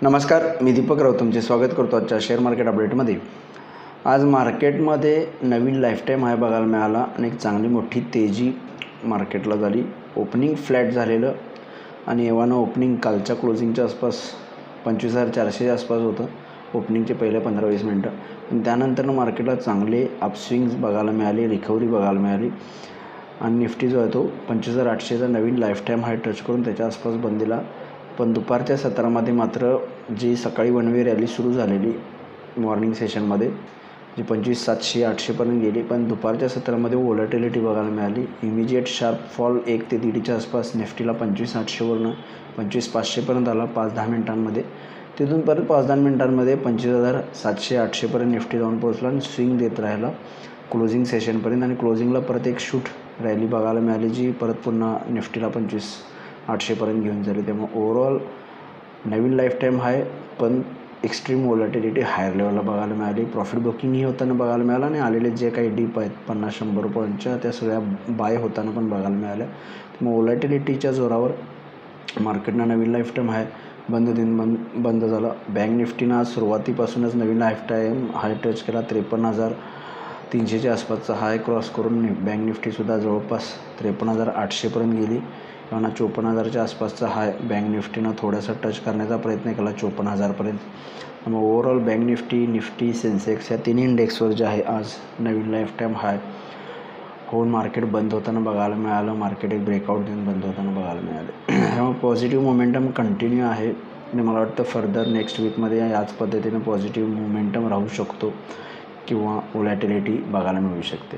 नमस्कार, मी दीपक राव तुमचे स्वागत करतो आजच्या शेअर मार्केट अपडेटमध्ये। आज मार्केटमध्ये नवीन लाईफटाईम हाय बघायला मिळाला आणि एक चांगली मोठी तेजी मार्केटला झाली। ओपनिंग फ्लॅट झालेलं आणि एव्हाना ओपनिंग कालच्या क्लोजिंगच्या आसपास 25,400च्या आसपास होतं ओपनिंगचे पहिले 15-20 मिनटं, आणि त्यानंतर मार्केटला चांगले अपस्विंग्स बघायला मिळाले, रिकव्हरी बघायला मिळाली आणि निफ्टी जो आहे तो 25,800चा नवीन लाईफटाईम हाय टच करून त्याच्या आसपास बंद दिला। पण दुपारच्या सत्रामध्ये मात्र जी सकाळी वन वे रॅली सुरू झालेली मॉर्निंग सेशनमध्ये जी 25,700-800पर्यंत गेली, पण दुपारच्या सत्रामध्ये व्होलॅटिलिटी बघायला मिळाली। इमिजिएट शार्प फॉल 1 ते 1.5च्या आसपास निफ्टीला 25,800वरून 25,500पर्यंत आला 5-10 मिनटांमध्ये। तिथून परत 5-10 मिनटांमध्ये 25,700-800पर्यंत निफ्टी जाऊन पोहोचला आणि स्विंग देत राहिला क्लोजिंग सेशनपर्यंत, आणि क्लोजिंगला परत एक शूट रॅली बघायला मिळाली जी परत पुन्हा निफ्टीला 25,800पर्यंत घेऊन झाली। त्यामुळे ओव्हरऑल नवीन लाईफटाईम हाय, पण एक्स्ट्रीम व्होलॅटिलिटी हायर लेवलला बघायला मिळाली। प्रॉफिट बुकिंगही होताना बघायला मिळालं आणि आलेले जे काही डीप आहेत 50-100 पॉईंटच्या त्या सगळ्या बाय होताना पण बघायला मिळाल्या। त्यामुळे व्होलॅटिलिटीच्या जोरावर मार्केटनं नवीन लाईफटाईम हाय बंद झाला। बँक निफ्टीनं आज सुरुवातीपासूनच नवीन लाईफटाईम हाय टच केला। 53,300च्या आसपासचा हाय क्रॉस करून बँक निफ्टीसुद्धा जवळपास 53,800पर्यंत गेली, किंवा 54,000च्या आसपासचा हाय बँक निफ्टीनं थोडासा टच करण्याचा प्रयत्न केला 54,000पर्यंत। त्यामुळे ओव्हरऑल बँक निफ्टी, सेन्सेक्स या तिन्ही इंडेक्सवर जे आहे आज नवीन लाईफटाईम हाय होऊन मार्केट बंद होताना बघायला मिळालं। मार्केट एक ब्रेकआउट देऊन बंद होताना बघायला मिळालं। त्यामुळे पॉझिटिव्ह मोमेंटम कंटिन्यू आहे आणि मला वाटतं फर्दर नेक्स्ट वीकमध्ये याच पद्धतीनं पॉझिटिव्ह मोमेंटम राहू शकतो किंवा व्होलॅटिलिटी बघायला मिळू शकते।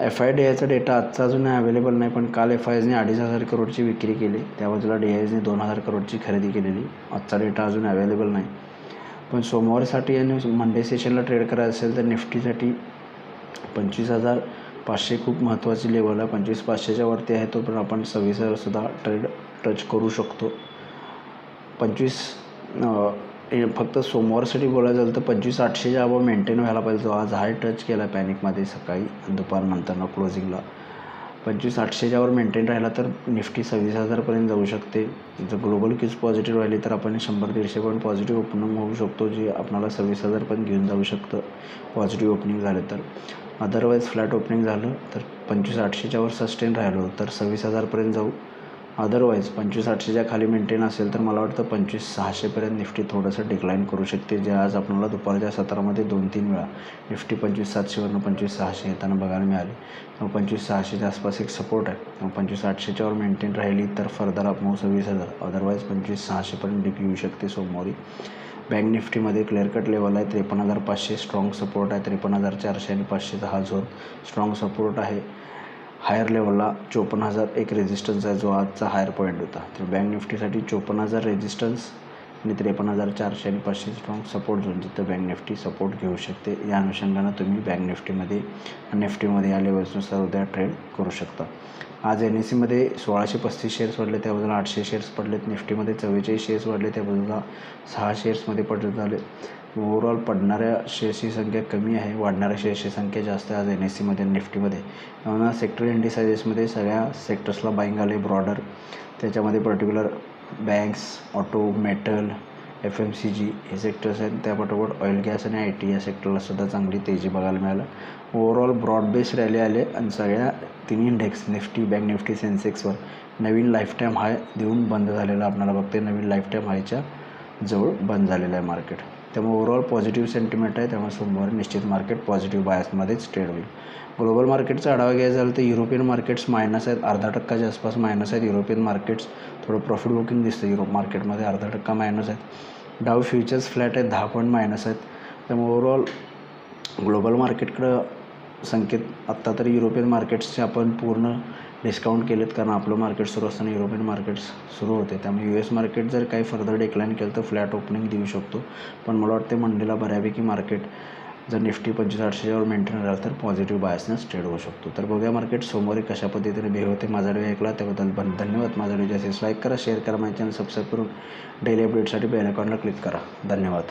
FIDIचा डेटा आजचा अजून अवेलेबल नाही, पण काल FISने 2,500 करोडची विक्री केली, त्या बाजूला DISने 2,000 करोडची खरेदी केलेली। आजचा डेटा अजून अवेलेबल नाही, पण सोमवारसाठी आणि मंडे सेशनला ट्रेड करायचं असेल तर निफ्टीसाठी 25,500 खूप महत्त्वाची लेवल आहे। 25,500च्या वरती आहे तो पण आपण 26,000सुद्धा ट्रेड टच करू शकतो। फक्त सोमवारसाठी बोलायचं झालं तर 25,800च्या अबाव मेंटेन व्हायला पाहिजे। तो आज हाय टच केला पॅनिकमध्ये सकाळी दुपारनंतर क्लोजिंगला 25,800च्या वर मेंटेन राहिला तर निफ्टी 26,000पर्यंत जाऊ शकते। जर ग्लोबल क्यूज पॉझिटिव्ह राहिली तर आपण 100-150 पॉईंट पॉझिटिव्ह ओपनिंग होऊ शकतो, जे आपल्याला 26,000पर्यंत घेऊन जाऊ शकतं पॉझिटिव्ह ओपनिंग झालं तर। अदरवाईज फ्लॅट ओपनिंग झालं तर 25,800च्या वर सस्टेन राहिलो तर 26,000पर्यंत जाऊ। अदरवाईज 25,800च्या खाली मेंटेन असेल तर मला वाटतं 25,600पर्यंत निफ्टी थोडंसं डिक्लाईन करू शकते, जे आज आपल्याला दुपारच्या सत्रामध्ये 2-3 वेळा निफ्टी 25,700वरून 25,600 येताना बघायला मिळाली। मग 25,600च्या आसपास एक सपोर्ट आहे, मग 25,800च्या वर मेंटेन राहिली तर फर्दर अप मूव्ह 26,000, अदरवाईज 25,600पर्यंत डिप येऊ शकते सोमवारी। बँक निफ्टीमध्ये क्लिअर कट लेवल आहे 53,500 स्ट्रॉंग सपोर्ट आहे, 53,400 आणि 500चा हा झोन स्ट्रॉंग सपोर्ट आहे। हायर लेवलला 54,000 एक रेजिस्टन्स आहे जो आजचा हायर पॉईंट होता। तर बँक निफ्टीसाठी 54,000 रेजिस्टन्स आणि 53,400 आणि 500 स्ट्रॉंग सपोर्ट झोन जिथं बँक निफ्टी सपोर्ट घेऊ शकते। या अनुषंगानं तुम्ही बँक निफ्टीमध्ये या लेवल्सनुसार उद्या ट्रेड करू शकता। आज NSEमध्ये 1,635 शेअर्स वाढले, त्या बाजूला 800 शेअर्स पडलेत। निफ्टीमध्ये 44 शेअर्स वाढले, त्या बाजूला 6 शेअर्समध्ये पडले झाले। ओव्हरऑल पडणाऱ्या शेअर्सची संख्या कमी आहे, वाढणाऱ्या शेअर्सची संख्या जास्त आहे आज NSEमध्ये आणि निफ्टीमध्ये। त्यामुळे सेक्टर इंडिसायजेसमध्ये सगळ्या सेक्टर्सला बाईंग आले ब्रॉडर, त्याच्यामध्ये particular banks, auto, metal, FMCG हे सेक्टर्स आहेत। त्यापाठोपाठ ऑइल गॅस आणि IT या सेक्टरला सुद्धा चांगली तेजी बघायला मिळालं। ओव्हरऑल ब्रॉड बेस रॅली आले आणि सगळ्या तिन्ही इंडेक्स निफ्टी, बँक निफ्टी, सेन्सेक्सवर नवीन लाईफटाईम हाय देऊन बंद झालेलं आपल्याला बघते। नवीन लाईफटाईम हायच्या जवळ बंद झालेलं आहे मार्केट, त्यामुळे ओव्हरऑल पॉझिटिव्ह सेंटिमेंट आहे। त्यामुळे सोमवारी निश्चित मार्केट पॉझिटिव्ह बायसमध्येच ट्रेड होईल। ग्लोबल मार्केटचा आढावा घ्यायचा झाला तर युरोपियन मार्केट्स मायनस आहेत, 0.5%च्या आसपास मायनस आहेत। युरोपियन मार्केट्स थोडं प्रॉफिट बुकिंग दिसतं, युरोप मार्केटमध्ये 0.5% मायनस आहेत। डाव फ्युचर्स फ्लॅट आहेत, 10 पॉईंट मायनस आहेत। त्यामुळे ओव्हरऑल ग्लोबल मार्केटकडं संकेत आत्ता तरी युरोपियन मार्केट्सचे आपण पूर्ण डिस्काउंट केलेत, कारण आपलं मार्केट सुरू असताना युरोपियन मार्केट्स सुरू होते। त्यामुळे US मार्केट जर काही फर्दर डिक्लाईन केलं तर फ्लॅट ओपनिंग देऊ शकतो, पण मला वाटते मंडेला बऱ्यापैकी मार्केट जर निफ्टी 25,800च्या वर मेंटेन राहिलं तर पॉझिटिव्ह बायसनंच ट्रेड होऊ शकतो। तर बघूया मार्केट सोमवारी कशा पद्धतीने बिहेव होते। माझा व्हिडिओ ऐकला त्याबद्दल धन्यवाद। माझा व्हिडिओ जास्तीत लाईक करा, शेअर करा, माझ्या चॅनल सबस्क्राईब करून डेली अपडेटसाठी बेल आयकॉनला क्लिक करा। धन्यवाद।